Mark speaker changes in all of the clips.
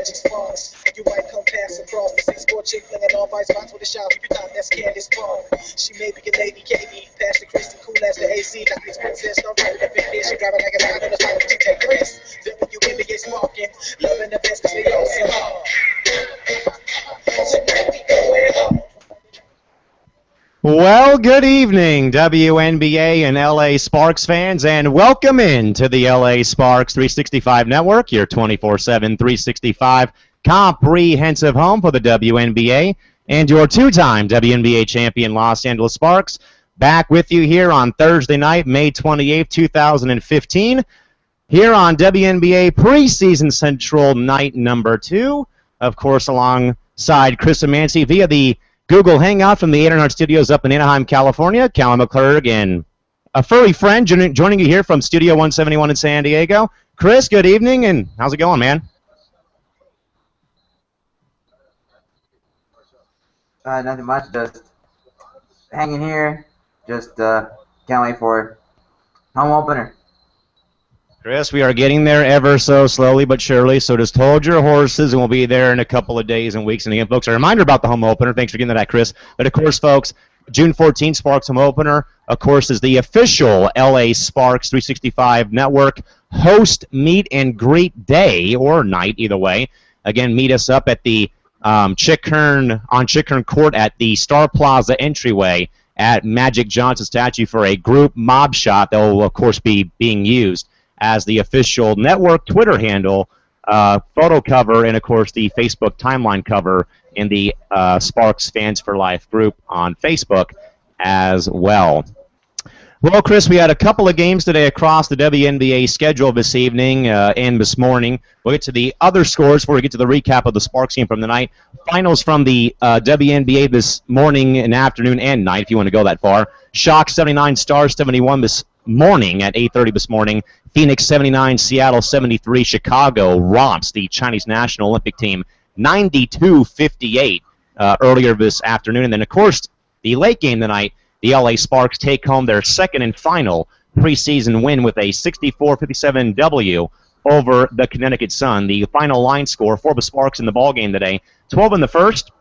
Speaker 1: magic sparks. You might come pass across the 6'4" chick flinging all vice box with a shot. If you thought that's Candace Park, she may be a lady KB. Pass the Christy, cool as the AC. Got these princess, no right with a big bitch. She driving like a line on the side of the TJ Chris. WNBA sparking, loving the best cause they all so hard. So now we going home.
Speaker 2: Well, good evening, WNBA and LA Sparks fans, and welcome in to the LA Sparks 365 Network, your 24/7 365 comprehensive home for the WNBA and your two-time WNBA champion Los Angeles Sparks. Back with you here on Thursday night, May 28th, 2015, here on WNBA Preseason Central Night number 2, of course, alongside Chris Amanci via the Google Hangout from the 800 Studios up in Anaheim, California. Callum McClurg and a furry friend joining you here from Studio 171 in San Diego. Chris, good evening, and how's it going, man?
Speaker 3: Nothing much, just hanging here. Just can't wait for home opener.
Speaker 2: Chris, we are getting there ever so slowly but surely, so just hold your horses, and we'll be there in a couple of days and weeks. And again, folks, a reminder about the home opener. Thanks for getting to that, Chris. But, of course, folks, June 14th, Sparks home opener, of course, is the official LA Sparks 365 Network host meet and greet day, or night, either way. Again, meet us up at the Chickern Court at the Star Plaza entryway at Magic Johnson statue for a group mob shot that will, of course, be being used as the official network Twitter handle, photo cover, and, of course, the Facebook timeline cover in the Sparks Fans for Life group on Facebook as well. Well, Chris, we had a couple of games today across the WNBA schedule this evening and this morning. We'll get to the other scores before we get to the recap of the Sparks game from the night. Finals from the WNBA this morning and afternoon and night, if you want to go that far. Shock 79, Stars 71 this morning at 8:30 this morning. Phoenix 79, Seattle 73. Chicago romps the Chinese National Olympic team 92-58 earlier this afternoon. And then, of course, the late game tonight, the LA Sparks take home their second and final preseason win with a 64-57 W over the Connecticut Sun. The final line score for the Sparks in the ballgame today, 12 in the first,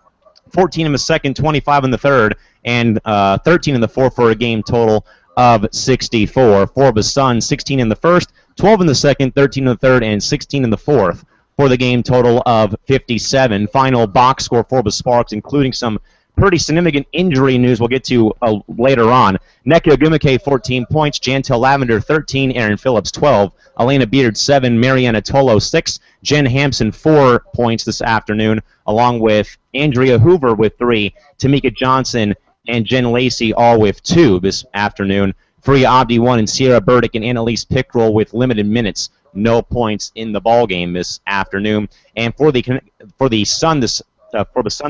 Speaker 2: 14 in the second, 25 in the third, and 13 in the fourth for a game total of 64. For the Sun, 16 in the first, 12 in the second, 13 in the third, and 16 in the fourth for the game total of 57. Final box score for the Sparks, including some pretty significant injury news we'll get to later on. Nneka Ogwumike, 14 points. Jantel Lavender, 13. Aaron Phillips, 12. Elena Beard, 7. Mariana Tolo, 6. Jen Hampson, 4 points this afternoon, along with Andrea Hoover with 3. Tamika Johnson and Jen Lacey all with 2 this afternoon. Faria Abdi, 1. And Sierra Burdick and Annalise Pickrell with limited minutes. No points in the ballgame this afternoon. And for the Sun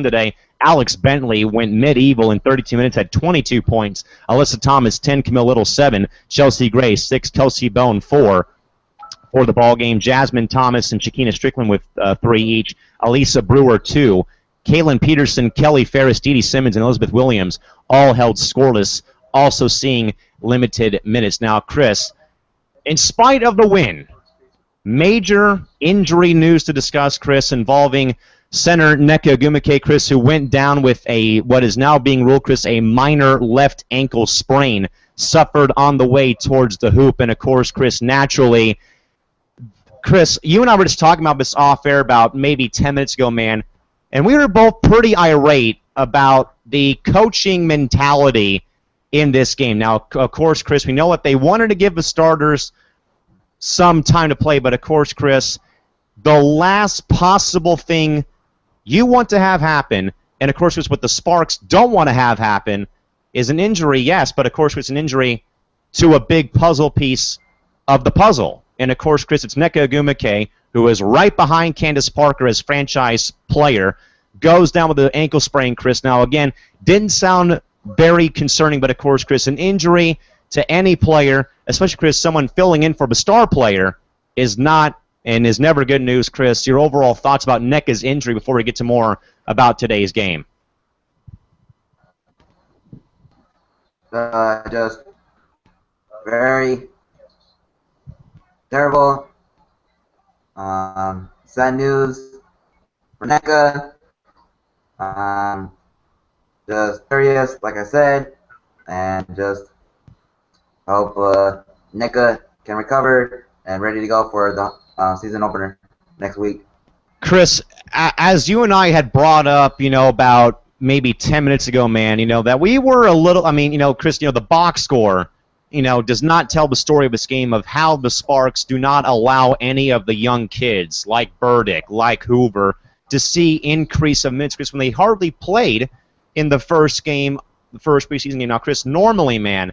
Speaker 2: today, Alex Bentley went medieval in 32 minutes, had 22 points. Alyssa Thomas, 10. Camille Little, 7. Chelsea Gray, 6. Kelsey Bone, 4 for the ballgame. Jasmine Thomas and Shakina Strickland with 3 each. Elisa Brewer, 2. Kaylin Peterson, Kelly Ferris, Dee Dee Simmons, and Elizabeth Williams all held scoreless, also seeing limited minutes. Now, Chris, in spite of the win, major injury news to discuss, Chris, involving center Nneka Ogwumike, Chris, who went down with what is now being ruled, Chris, a minor left ankle sprain, suffered on the way towards the hoop. And, of course, Chris, naturally, Chris, you and I were just talking about this off air about maybe 10 minutes ago, man, and we were both pretty irate about the coaching mentality in this game. Now, of course, Chris, we know what they wanted to give the starters some time to play, but, of course, Chris, the last possible thing you want to have happen, and of course it's what the Sparks don't want to have happen, is an injury, yes, but of course it's an injury to a big puzzle piece of the puzzle. And of course, Chris, it's Nneka Ogwumike, who is right behind Candace Parker as franchise player, goes down with the ankle sprain, Chris. Now, again, didn't sound very concerning, but of course, Chris, an injury to any player, especially, Chris, someone filling in for the star player, is not and is never good news. Chris, your overall thoughts about Nneka's injury before we get to more about today's game?
Speaker 3: Just very terrible. Sad news. for NECA. Just curious, like I said, and just hope NECA can recover and ready to go for the season opener next week.
Speaker 2: Chris, as you and I had brought up, about maybe 10 minutes ago, man, that we were a little, Chris, the box score, does not tell the story of this game of how the Sparks do not allow any of the young kids like Burdick, like Hoover, to see increase of minutes, Chris, when they hardly played in the first game, the first preseason game. Now, Chris, normally, man,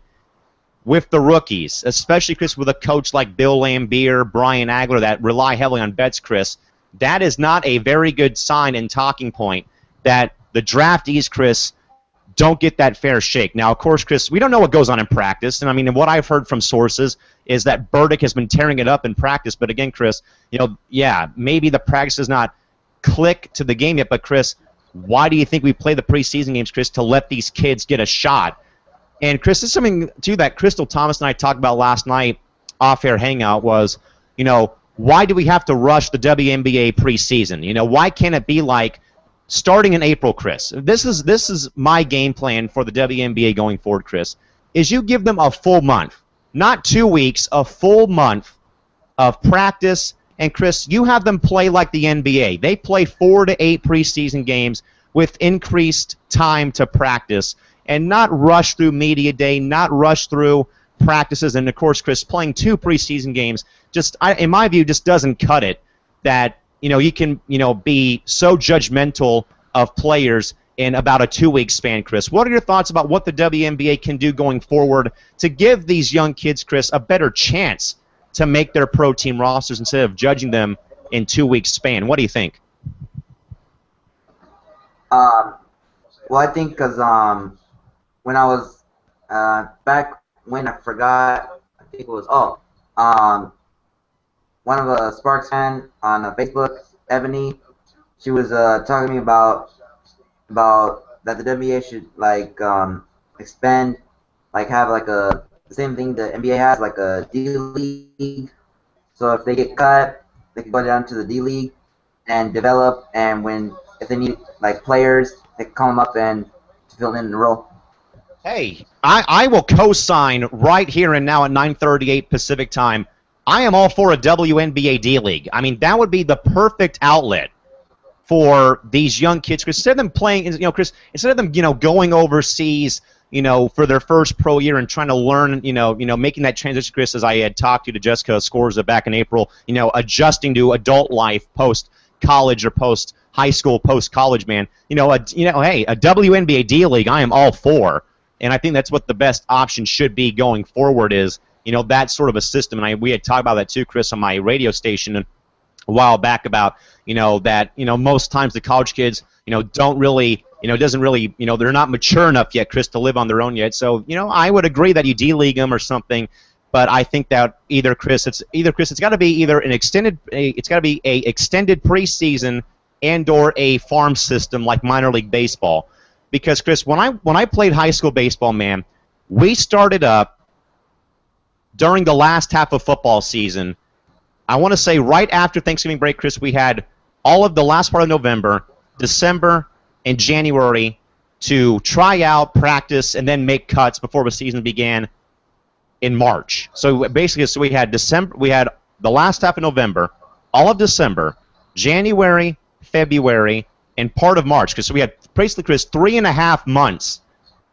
Speaker 2: with the rookies, especially, Chris, with a coach like Bill Lambier, Brian Agler, that rely heavily on bets, Chris, that is not a very good sign and talking point that the draftees, Chris, don't get that fair shake. Now, of course, Chris, we don't know what goes on in practice, and what I've heard from sources is that Burdick has been tearing it up in practice, but again, Chris, maybe the practice does not click to the game yet, but Chris, why do you think we play the preseason games, Chris, to let these kids get a shot? And Chris, this is something, too, that Crystal Thomas and I talked about last night off-air hangout was, why do we have to rush the WNBA preseason? Why can't it be like starting in April, Chris? This is my game plan for the WNBA going forward, Chris, is you give them a full month, not 2 weeks, a full month of practice. And, Chris, you have them play like the NBA. They play 4 to 8 preseason games with increased time to practice and not rush through media day, not rush through practices. And, of course, Chris, playing 2 preseason games in my view, just doesn't cut it that, you can, be so judgmental of players in about a 2-week span, Chris. What are your thoughts about what the WNBA can do going forward to give these young kids, Chris, a better chance to make their pro team rosters instead of judging them in 2-week span? What do you think?
Speaker 3: Well, I think because when I was back when, I forgot, I think it was, one of the Sparks fans on Facebook, Ebony, she was talking to me about that the WNBA should expand, have the same thing the NBA has, like a D League. So if they get cut, they can go down to the D League and develop, and if they need players, they can call them up and fill in the role.
Speaker 2: Hey, I will co-sign right here and now at 9:38 Pacific time. I am all for a WNBA D League. That would be the perfect outlet for these young kids. Instead of them playing, Chris, instead of them, going overseas, for their first pro year and trying to learn, making that transition, Chris, as I had talked to Jessica Scorza back in April, adjusting to adult life post-college or post-high school, post-college, man. Hey, a WNBA D League, I am all for. And I think that's what the best option should be going forward is, that sort of a system. And we had talked about that too, Chris, on my radio station a while back about, that, most times the college kids, don't really, doesn't really, they're not mature enough yet, Chris, to live on their own yet. So, I would agree that you D-League them or something. But I think that Chris, it's got to be either it's got to be a extended preseason and/or a farm system like minor league baseball. Because, Chris, when I played high school baseball, man, we started up during the last half of football season. I want to say right after Thanksgiving break, Chris, we had all of the last part of November, December, and January to try out, practice, and then make cuts before the season began in March. So basically, we had the last half of November, all of December, January, February, and part of March. So we had basically, Chris, 3.5 months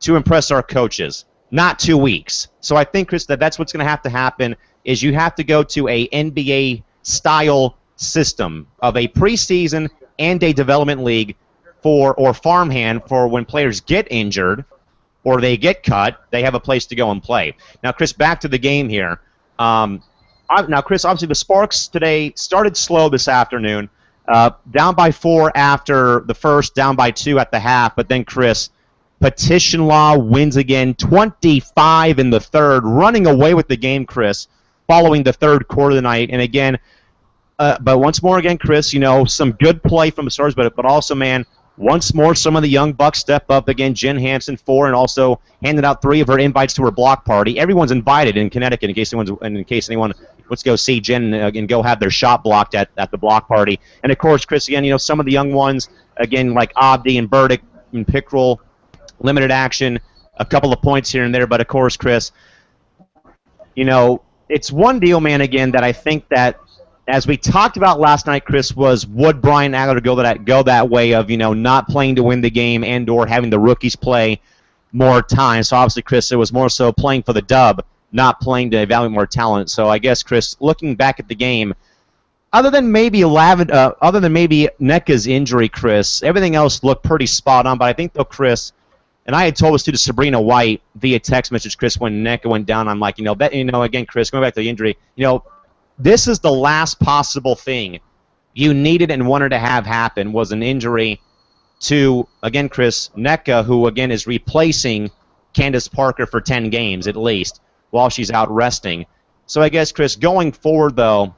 Speaker 2: to impress our coaches, not 2 weeks. So I think, Chris, that's what's going to have to happen is you have to go to a NBA-style system of a preseason and a development league or farmhand for when players get injured or they get cut, they have a place to go and play. Now, Chris, back to the game here. Now, Chris, obviously the Sparks today started slow this afternoon, down by 4 after the first, down by 2 at the half, but then, Chris, Petition Law wins again, 25 in the third, running away with the game, Chris, following the third quarter of the night. And again, but once more again, Chris, some good play from the Stars, but also, man, Once more, some of the young bucks step up again. Jen Hansen, 4, and also handed out 3 of her invites to her block party. Everyone's invited in Connecticut in case anyone wants to go see Jen and go have their shot blocked at the block party. And of course, Chris, again, some of the young ones, again, like Abdi and Burdick and Pickrell, limited action, a couple of points here and there. But of course, Chris, it's one deal, man, again, that I think that, as we talked about last night, Chris, was would Brian Agler go that way of, not playing to win the game and or having the rookies play more time. So obviously, Chris, it was more so playing for the dub, not playing to evaluate more talent. So I guess, Chris, looking back at the game, other than maybe Nneka's injury, Chris, everything else looked pretty spot on. But I think, though, Chris, and I had told this to Sabrina White via text message, Chris, when Nneka went down, I'm like, again, Chris, going back to the injury, this is the last possible thing you needed and wanted to have happen was an injury to, again, Chris, Nneka, who, again, is replacing Candace Parker for 10 games at least while she's out resting. So I guess, Chris, going forward, though,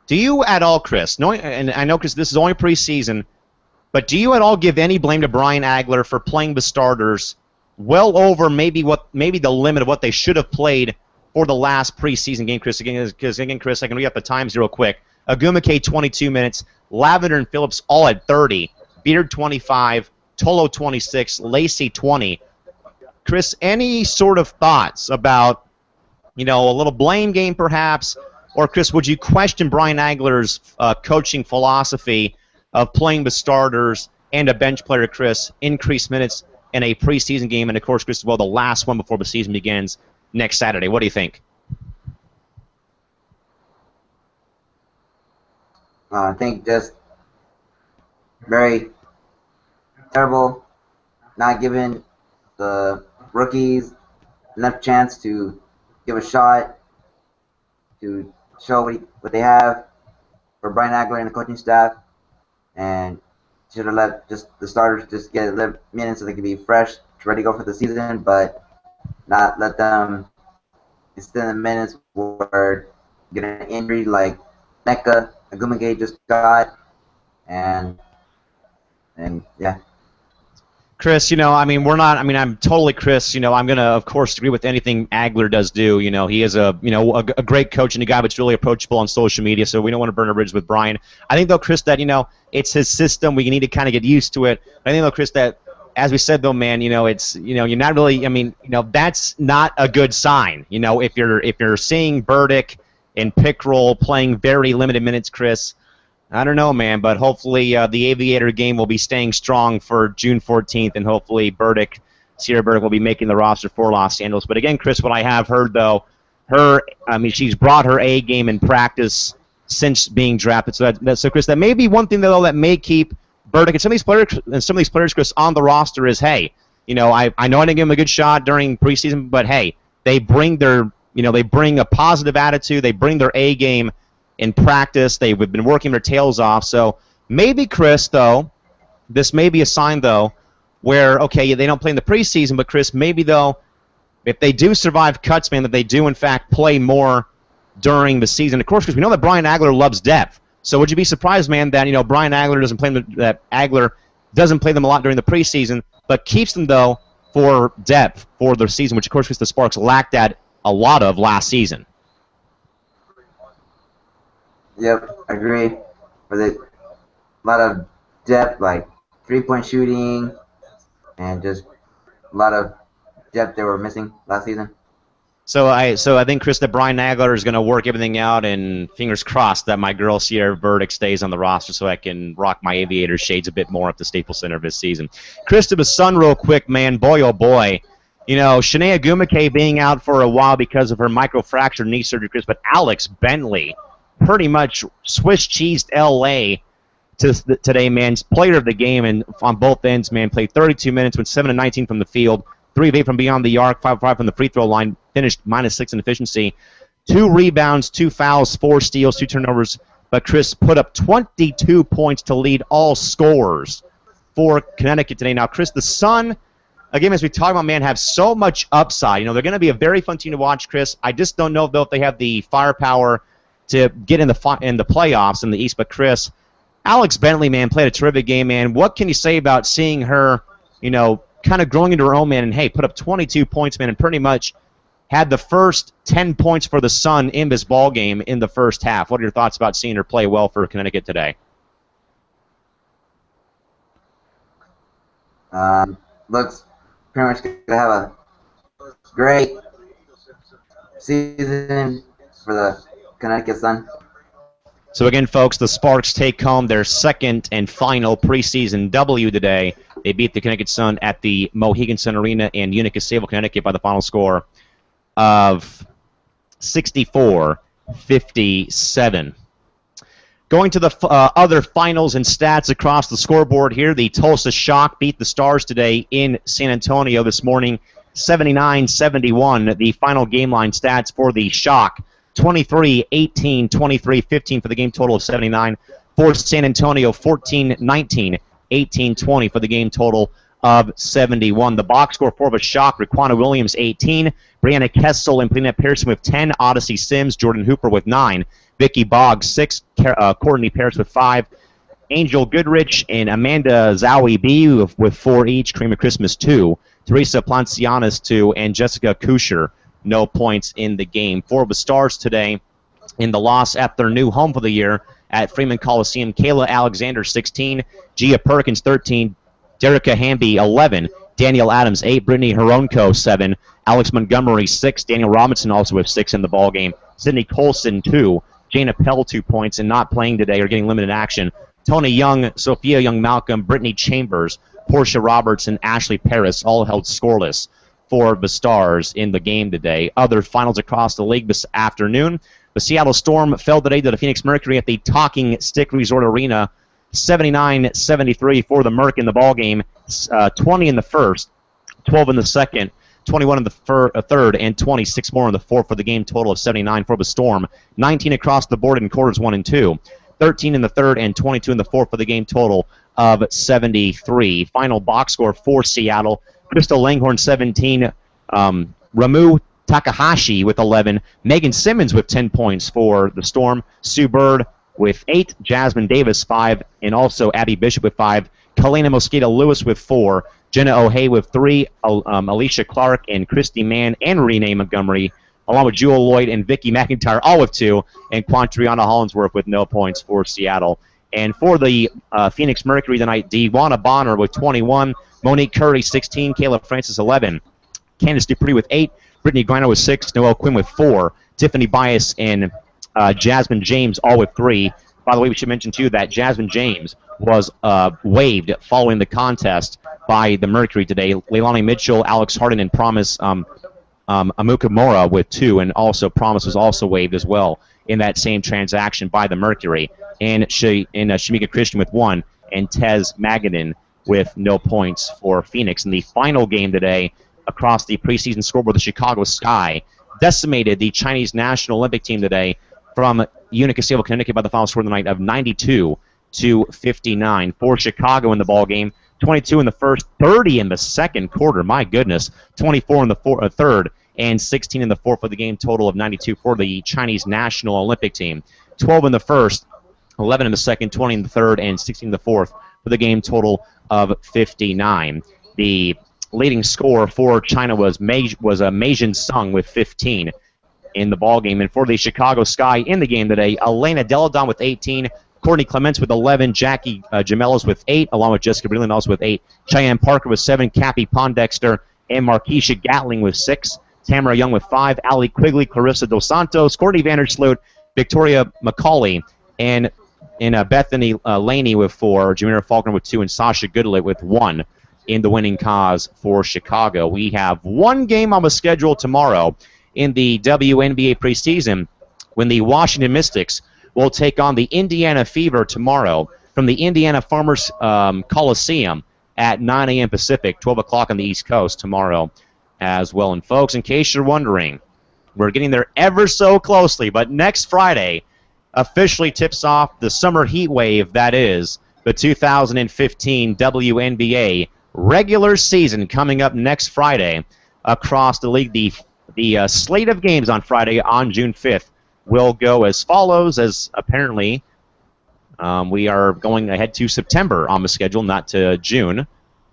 Speaker 2: do you at all, Chris, and I know, Chris, this is only preseason, but do you at all give any blame to Brian Agler for playing the starters well over maybe the limit of what they should have played for the last preseason game, Chris? Because, again, Chris, I can read up the times real quick. Agumake, 22 minutes. Lavender and Phillips all at 30. Beard, 25. Tolo, 26. Lacey, 20. Chris, any sort of thoughts about, a little blame game perhaps? Or, Chris, would you question Brian Agler's coaching philosophy of playing the starters and a bench player, Chris, increased minutes in a preseason game? And, of course, Chris, the last one before the season begins next Saturday. What do you think?
Speaker 3: I think just very terrible, not giving the rookies enough chance to give a shot, to show what they have for Brian Agler and the coaching staff, and should have let just the starters just get minutes so they could be fresh, ready to go for the season, but not let them extend the minutes where get an injury like Nneka Agumake just got, and yeah.
Speaker 2: Chris, I'm totally, Chris, I'm going to, of course, agree with anything Agler does do. He is a great coach and a guy that's really approachable on social media, so we don't want to burn a bridge with Brian. I think, though, Chris, that, it's his system. We need to kind of get used to it. I think, though, Chris, that, as we said, though, man, it's, you're not really, that's not a good sign. If you're seeing Burdick and Pickrell playing very limited minutes, Chris, I don't know, man, but hopefully the Aviator game will be staying strong for June 14th, and hopefully Sierra Burdick will be making the roster for Los Angeles. But again, Chris, what I have heard, though, she's brought her A game in practice since being drafted. So Chris, that may be one thing, though, that may keep Burdick and some of these players, Chris, on the roster is, hey, I know I didn't give them a good shot during preseason, but hey, they bring a positive attitude, they bring their A game in practice. They've been working their tails off. So maybe, Chris, though, this may be a sign, though, where, okay, they don't play in the preseason, but, Chris, maybe, though, if they do survive cuts, man, that they do, in fact, play more during the season. Of course, because we know that Brian Agler loves depth. So would you be surprised, man, that, Brian Agler doesn't play them a lot during the preseason, but keeps them, though, for depth for their season, which, of course, the Sparks lacked at a lot of last season.
Speaker 3: Yep, I agree. With a lot of depth, like three-point shooting, and just a lot of depth they were missing last season.
Speaker 2: So I think, Chris, that Brian Agler is going to work everything out, and fingers crossed that my girl Sierra Burdick stays on the roster so I can rock my Aviator shades a bit more at the Staples Center this season. Chris, to the Sun real quick, man, boy oh boy. Shanae Agumake being out for a while because of her microfracture knee surgery, Chris, but Alex Bentley pretty much Swiss cheesed L.A. today, man. Player of the game, and on both ends, man, played 32 minutes, went 7 of 19 from the field, 3 of 8 from beyond the arc, 5 of 5 from the free throw line, finished -6 in efficiency, 2 rebounds, 2 fouls, 4 steals, 2 turnovers. But Chris put up 22 points to lead all scorers for Connecticut today. Now, Chris, the Sun, again, as we talk about, man, have so much upside. They're going to be a very fun team to watch, Chris. I just don't know, though, if they have the firepower to get in the playoffs in the East. But, Chris, Alex Bentley, man, played a terrific game, man. What can you say about seeing her, kind of growing into her own, man, and, hey, put up 22 points, man, and pretty much had the first 10 points for the Sun in this ball game in the first half. What are your thoughts about seeing her play well for Connecticut today?
Speaker 3: Looks pretty much going to have a great season for the Connecticut Sun.
Speaker 2: So again, folks, the Sparks take home their second and final preseason W today. They beat the Connecticut Sun at the Mohegan Sun Arena in Unicastable, Connecticut by the final score of 64-57. Going to the other finals and stats across the scoreboard here, the Tulsa Shock beat the Stars today in San Antonio this morning, 79-71. The final game line stats for the Shock, 23-18, 23-15 for the game total of 79. For San Antonio, 14-19, 18-20 for the game total of 71. The box score for the Shock, Raquana Williams, 18, Brianna Kessel and Polina Pearson with 10, Odyssey Sims, Jordan Hooper with 9, Vicky Boggs, 6, Courtney Paris with 5, Angel Goodrich and Amanda Zowie B with 4 each, Cream of Christmas 2, Teresa Plancianas 2, and Jessica Kusher, no points in the game. For the Stars today, in the loss at their new home for the year at Freeman Coliseum, Kayla Alexander, 16, Gia Perkins, 13, Derica Hamby, 11, Danielle Adams, 8, Brittany Hironko, 7, Alex Montgomery, 6, Daniel Robinson also with 6 in the ballgame, Sydney Colson, 2, Jane Appel, 2 points, and not playing today or getting limited action, Tony Young, Sophia Young-Malcolm, Brittany Chambers, Portia Roberts, and Ashley Paris all held scoreless for the Stars in the game today. Other finals across the league this afternoon. The Seattle Storm fell today to the Phoenix Mercury at the Talking Stick Resort Arena, 79-73 for the Merc in the ballgame, 20 in the first, 12 in the second, 21 in the third, and 26 more in the fourth for the game total of 79 for the Storm. 19 across the board in quarters 1 and 2, 13 in the third, and 22 in the fourth for the game total of 73. Final box score for Seattle, Crystal Langhorn, 17, Ramu Takahashi with 11, Megan Simmons with 10 points for the Storm, Sue Bird with 8, Jasmine Davis 5, and also Abby Bishop with 5, Kalena Mosquito Lewis with 4, Jenna O'Hay with 3, Alicia Clark and Christy Mann and Renee Montgomery, along with Jewel Lloyd and Vicky McIntyre, all with 2, and Quantriana Hollinsworth with no points for Seattle. And for the Phoenix Mercury tonight, Dewana Bonner with 21, Monique Curry 16, Kayla Francis 11, Candice Dupree with 8, Brittany Griner with 6, Noelle Quinn with 4, Tiffany Bias and Jasmine James all with 3. By the way, we should mention, too, that Jasmine James was waived following the contest by the Mercury today. Leilani Mitchell, Alex Harden, and Promise Amuka Mora with 2, and also Promise was also waived as well in that same transaction by the Mercury. And Shamika Christian with 1, and Tez Magadan with no points for Phoenix. In the final game today, across the preseason scoreboard, the Chicago Sky decimated the Chinese National Olympic team today from Unicastable, Connecticut by the final score of the night of 92-59. For Chicago in the ball game, 22 in the first, 30 in the second quarter. My goodness, 24 in the third, and 16 in the fourth for the game total of 92 for the Chinese National Olympic team. 12 in the first, 11 in the second, 20 in the third, and 16 in the fourth for the game total of 59. The leading scorer for China was Meijin Sung with 15 in the ballgame. And for the Chicago Sky in the game today, Elena Deladon with 18, Courtney Clements with 11, Jackie Gemellos with 8, along with Jessica Breland also with 8, Cheyenne Parker with 7, Cappy Pondexter, and Markeisha Gatling with 6, Tamara Young with 5, Allie Quigley, Clarissa Dos Santos, Courtney Vandersloot, Victoria McCauley, and Bethany Laney with 4, Jamira Faulkner with 2, and Sasha Goodlett with 1 in the winning cause for Chicago. We have one game on the schedule tomorrow in the WNBA preseason when the Washington Mystics will take on the Indiana Fever tomorrow from the Indiana Farmers Coliseum at 9 a.m. Pacific, 12 o'clock on the East Coast tomorrow as well. And folks, in case you're wondering, we're getting there ever so closely, but next Friday officially tips off the summer heat wave that is the 2015 WNBA regular season coming up next Friday across the league. The slate of games on Friday on June 5th will go as follows, as apparently We are going ahead to September on the schedule, not to June.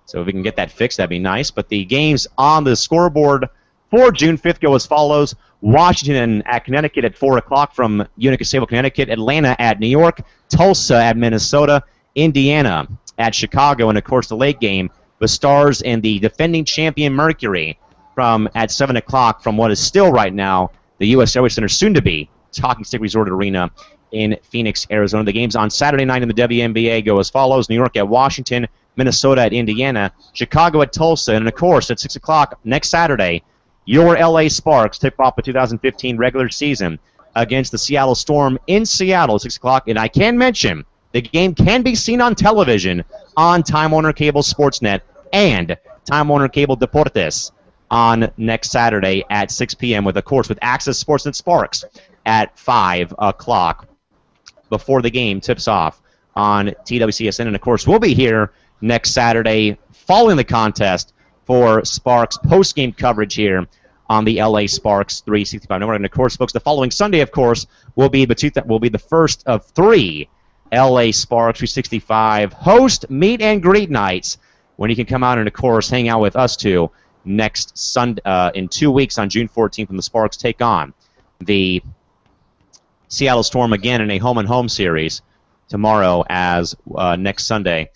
Speaker 2: So if we can get that fixed, that'd be nice. But the games on the scoreboard for June 5th go as follows. Washington at Connecticut at 4 o'clock from Utica Stable, Connecticut. Atlanta at New York. Tulsa at Minnesota. Indiana at Chicago. And, of course, the late game, the Stars and the defending champion Mercury at 7 o'clock from what is still right now the U.S. Airways Center, soon to be Talking Stick Resort Arena in Phoenix, Arizona. The games on Saturday night in the WNBA go as follows. New York at Washington, Minnesota at Indiana, Chicago at Tulsa, and, of course, at 6 o'clock next Saturday, your L.A. Sparks tip off the 2015 regular season against the Seattle Storm in Seattle at 6 o'clock. And I can mention the game can be seen on television on Time Warner Cable Sportsnet and Time Warner Cable Deportes on next Saturday at 6 p.m. with, of course, with Access Sportsnet Sparks at 5 o'clock before the game tips off on TWCSN. And, of course, we'll be here next Saturday following the contest for Sparks post-game coverage here on the LA Sparks 365 network. And, of course, folks, the following Sunday, of course, will be the first of 3 LA Sparks 365 host meet and greet nights when you can come out and, of course, hang out with us two next Sunday in 2 weeks on June 14th when the Sparks take on the Seattle Storm again in a home-and-home series tomorrow as next Sunday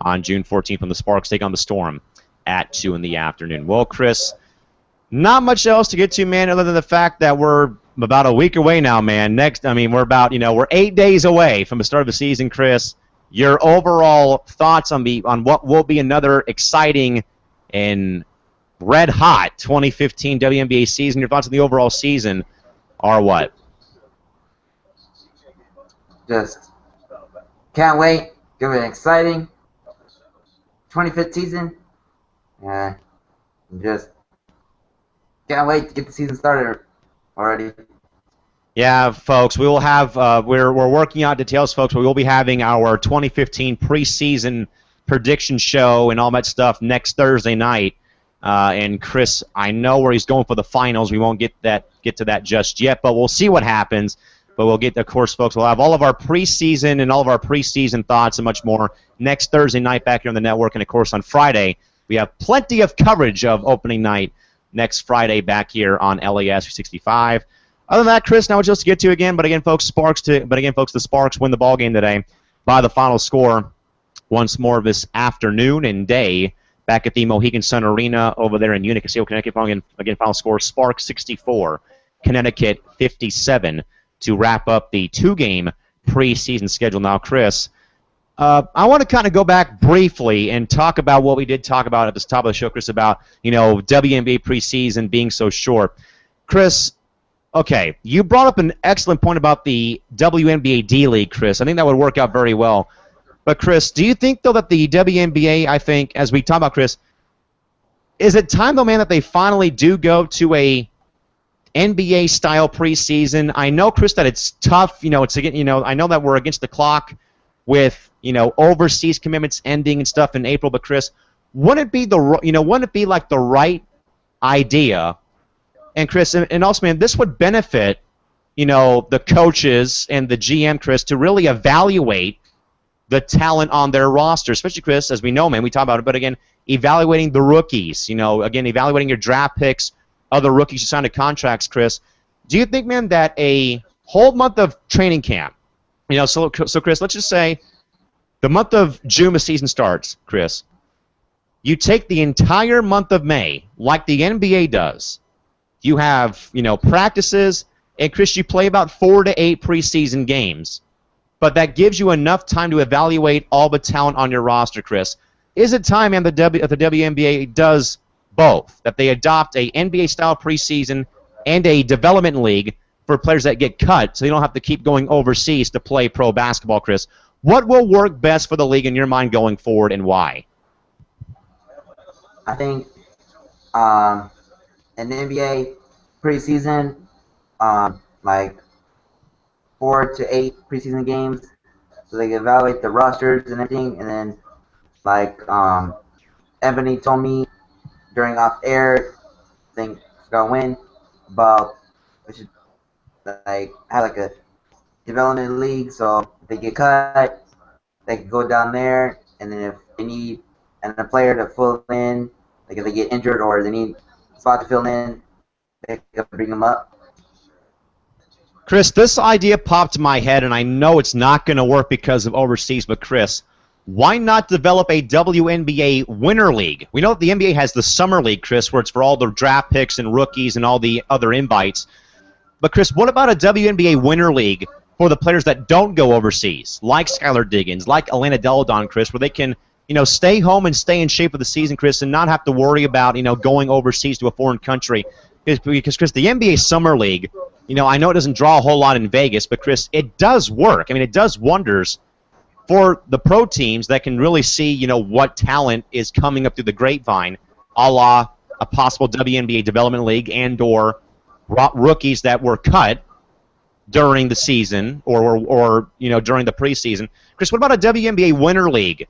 Speaker 2: on June 14th when the Sparks take on the Storm at 2 in the afternoon. Well, Chris, not much else to get to, man, other than the fact that we're about a week away now, man. We're 8 days away from the start of the season, Chris. Your overall thoughts on what will be another exciting and red-hot 2015 WNBA season, your thoughts on the overall season are what?
Speaker 3: Just can't wait. Give it an exciting 25th season. Just can't wait to get the season started already.
Speaker 2: Yeah, folks, we will have we're working out details, folks. We will be having our 2015 preseason prediction show and all that stuff next Thursday night. And Chris, I know where he's going for the finals. We won't get to that just yet, but we'll see what happens. But we'll get, of course, folks, we'll have all of our preseason and all of our preseason thoughts and much more next Thursday night back here on the network. And, of course, on Friday, we have plenty of coverage of opening night next Friday back here on LAS 365. Other than that, Chris, not much else to get to again. But again, folks, the Sparks win the ball game today by the final score once more this afternoon and day back at the Mohegan Sun Arena over there in Utica, Connecticut. Again, final score: Sparks 64, Connecticut 57. To wrap up the 2-game preseason schedule. Now, Chris, I want to kind of go back briefly and talk about what we did talk about at the top of the show, Chris, about, WNBA preseason being so short. Chris, okay, you brought up an excellent point about the WNBA D-League, Chris. I think that would work out very well. But, Chris, do you think, though, that the WNBA, I think, as we talk about, Chris, is it time, though, man, that they finally do go to a NBA-style preseason? I know, Chris, that it's tough. I know that we're against the clock with overseas commitments ending and stuff in April. But Chris, wouldn't it be like the right idea? And Chris, and also, man, this would benefit the coaches and the GM, Chris, to really evaluate the talent on their roster, especially, Chris, as we know, man, we talk about it. But again, evaluating the rookies. Evaluating your draft picks. Other rookies who signed to contracts, Chris. Do you think, man, that a whole month of training camp, so Chris, let's just say the month of June the season starts, Chris. You take the entire month of May, like the NBA does. You have, practices, and Chris, you play about 4 to 8 preseason games. But that gives you enough time to evaluate all the talent on your roster, Chris. Is it time, man, that the WNBA does both, that they adopt a NBA-style preseason and a development league for players that get cut so they don't have to keep going overseas to play pro basketball, Chris? What will work best for the league in your mind going forward, and why?
Speaker 3: I think an NBA preseason, like 4 to 8 preseason games, so they can evaluate the rosters and everything, and then, like Ebony told me during off-air, I think it's gonna win, but we should have like a development league, so if they get cut, they can go down there, and then if they need a player to fill in, like if they get injured or they need a spot to fill in, they can bring them up.
Speaker 2: Chris, this idea popped in my head, and I know it's not going to work because of overseas, but Chris, why not develop a WNBA Winter League? We know that the NBA has the Summer League, Chris, where it's for all the draft picks and rookies and all the other invites. But, Chris, what about a WNBA Winter League for the players that don't go overseas, like Skylar Diggins, like Elena Deladon, Chris, where they can, stay home and stay in shape for the season, Chris, and not have to worry about, going overseas to a foreign country? Because, Chris, the NBA Summer League, I know it doesn't draw a whole lot in Vegas, but, Chris, it does work. I mean, it does wonders for the pro teams that can really see, what talent is coming up through the grapevine, a la a possible WNBA Development League and or rookies that were cut during the season or during the preseason. Chris, what about a WNBA Winter League?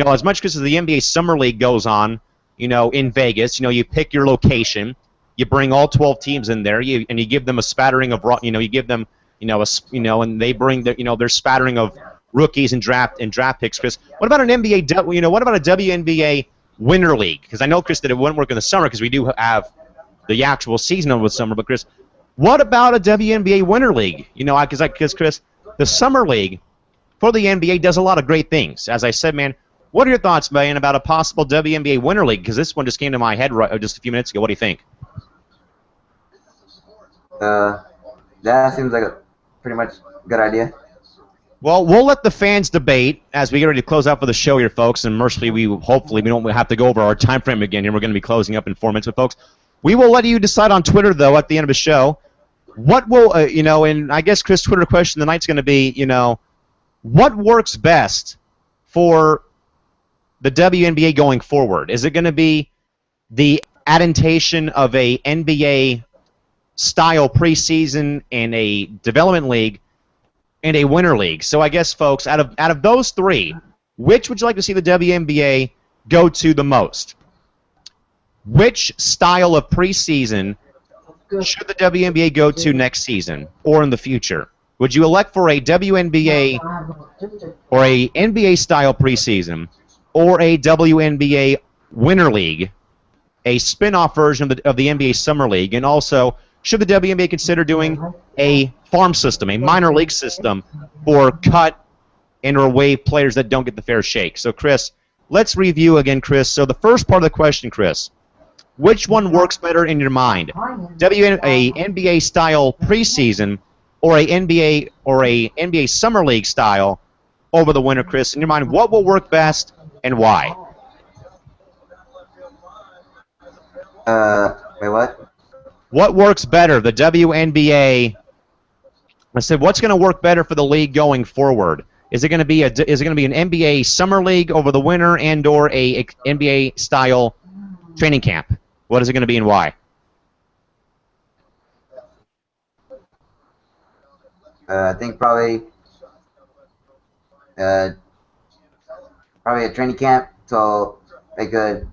Speaker 2: As much as the NBA Summer League goes on, in Vegas, you pick your location, you bring all 12 teams in there, and you give them a spattering of, you give them, and they bring their spattering of rookies and draft picks, Chris. What about an NBA? What about a WNBA Winter League? Because I know, Chris, that it wouldn't work in the summer because we do have the actual season over the summer. But, Chris, what about a WNBA Winter League? Because Chris, the Summer League for the NBA does a lot of great things. As I said, man, what are your thoughts, man, about a possible WNBA Winter League? Because this one just came to my head just a few minutes ago. What do you think?
Speaker 3: That seems like a pretty much good idea.
Speaker 2: Well, we'll let the fans debate as we get ready to close out for the show here, folks. And mercifully, hopefully we don't have to go over our time frame again here. We're going to be closing up in 4 minutes, but folks, we will let you decide on Twitter, though, at the end of the show. What will, and I guess, Chris, Twitter question of the night's going to be, what works best for the WNBA going forward? Is it going to be the adaptation of a NBA-style preseason and a development league and a Winter League? So I guess, folks, out of those three, which would you like to see the WNBA go to the most? Which style of preseason should the WNBA go to next season or in the future? Would you elect for a WNBA or a NBA-style preseason or a WNBA Winter League, a spin-off version of the NBA Summer League? And also, should the WNBA consider doing a farm system, a minor league system for cut and or waive players that don't get the fair shake? So, Chris, let's review again, Chris. So the first part of the question, Chris, which one works better in your mind? A NBA-style preseason or a NBA Summer League style over the winter, Chris? In your mind, what will work best and why?
Speaker 3: Wait, what?
Speaker 2: What works better, the WNBA? I said, what's going to work better for the league going forward? Is it going to be an NBA Summer League over the winter and or a NBA style training camp? What is it going to be and why?
Speaker 3: I think probably a training camp so they could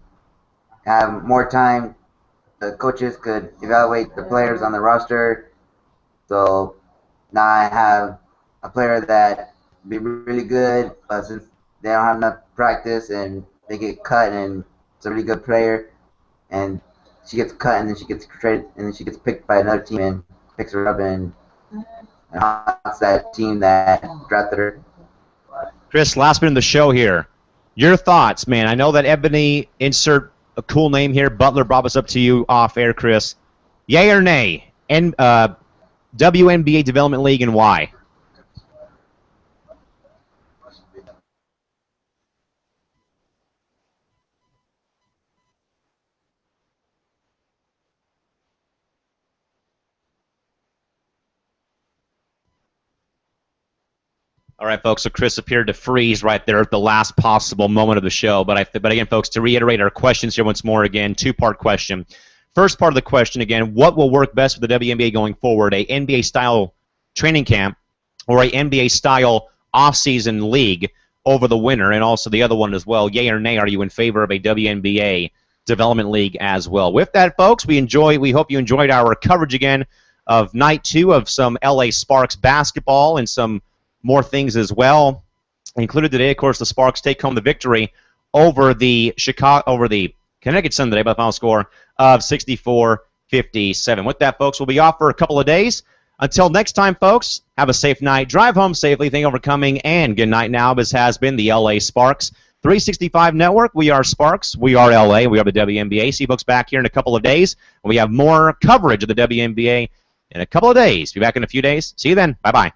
Speaker 3: have more time. The coaches could evaluate the players on the roster. So now I have a player that be really good, but since they don't have enough practice and they get cut, and it's a really good player, and she gets cut, and then she gets traded, and then she gets picked by another team and picks her up and haunts that team that drafted her.
Speaker 2: Chris, last minute of the show here. Your thoughts, man. I know that Ebony, insert a cool name here, Butler, brought us up to you off air, Chris. Yay or nay? WNBA Development League, and why? All right, folks, so Chris appeared to freeze right there at the last possible moment of the show. But again, folks, to reiterate our questions here once more again, two-part question. First part of the question, again, what will work best for the WNBA going forward, a NBA-style training camp or a NBA-style off-season league over the winter? And also the other one as well, yay or nay, are you in favor of a WNBA development league as well? With that, folks, we hope you enjoyed our coverage again of night 2 of some LA Sparks basketball and some more things as well. Included today, of course, the Sparks take home the victory over the Connecticut Sun today by the final score of 64-57. With that, folks, we'll be off for a couple of days. Until next time, folks, have a safe night. Drive home safely. Thank you for coming, and good night now. This has been the LA Sparks 365 Network. We are Sparks. We are LA. We are the WNBA. See folks back here in a couple of days. We have more coverage of the WNBA in a couple of days. Be back in a few days. See you then. Bye-bye.